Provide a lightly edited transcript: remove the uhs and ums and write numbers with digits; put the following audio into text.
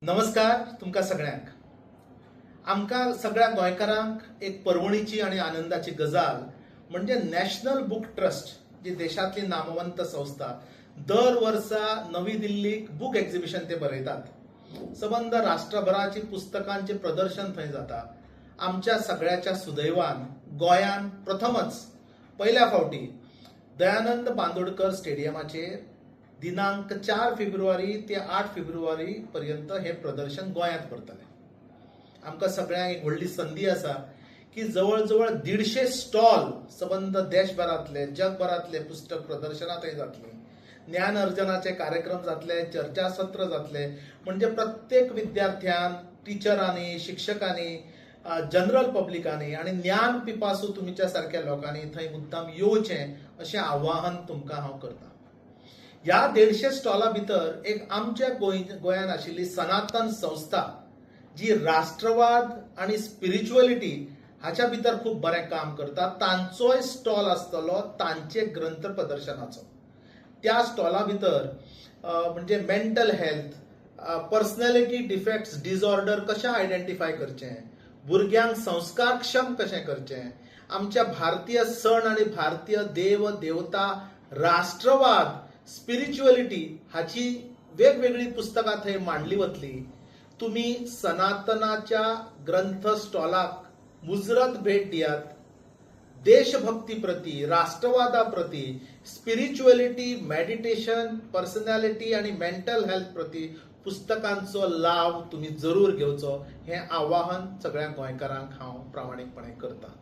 नमस्कार तुमका सगळ्यांक. आमका सगळ्या गोंयकारांक एक पर्वणीची आणि आनंदाची गजाल म्हणजे नॅशनल बुक ट्रस्ट, जी देशातली नामवंत संस्था, दर वर्सा नवी दिल्लीक बुक एक्झिबिशन ते भरयतात. सबंद राष्ट्रभराची पुस्तकांचे प्रदर्शन थंय जाता. आमच्या सगळ्याच्या सुदैवान गोंयान प्रथमच पहिल्या फावटी दयानंद बांदोडकर स्टेडियमाचेर दिनांक 4 फेब्रुवारी ते 8 फेब्रुवारी पर्यंत हे प्रदर्शन गोंयांत भरतले. आमकां सगळ्यांक एक व्हडली संधी आसा की जवळजवळ 150 स्टॉल सबंद देशभरातले जगभरातले पुस्तक प्रदर्शनां थंय जातली. ज्ञान अर्जनाचे कार्यक्रम जातले, चर्चासत्र जातले. म्हणजे प्रत्येक विद्यार्थ्यान, टिचरांनी, शिक्षकांनी, जनरल पब्लिकांनी आणि ज्ञान पिपासू तुमच्या सारख्या लोकांनी थंय मुद्दाम येवचें अशें आवाहन तुमकां हांव करतां. ह्या 150 स्टॉला भितर एक आमच्या गोंयान आशिल्ली सनातन संस्था, जी राष्ट्रवाद आणि स्पिरिच्युअलिटी हाच्या भितर खूप बरें काम करता, तांचोय स्टॉल आसतलो तांचे ग्रंथ प्रदर्शनाचो. त्या स्टॉला भितर म्हणजे mental health, personality defects, disorder कशें आयडेंटिफाय करचें, भुरग्यांक संस्कारक्षम कशें करचें, आमच्या भारतीय सण आणि भारतीय देव देवता, राष्ट्रवाद, स्पिरिच्युअलिटी हाची वेगवेगळी पुस्तकां थंय मांडली वतली. तुम्ही सनातनाच्या ग्रंथ स्टॉलाक मुजरत भेट दियात. देशभक्ती प्रती, राष्ट्रवादा प्रती, स्पिरिच्युअलिटी, मेडिटेशन, पर्सनॅलिटी आणि मेंटल हेल्थ प्रती पुस्तकांचो लाव तुम्ही जरूर घेवचो, हे आवाहन सगळ्या गोंयकारांक हांव प्रामाणीकपणे करतां.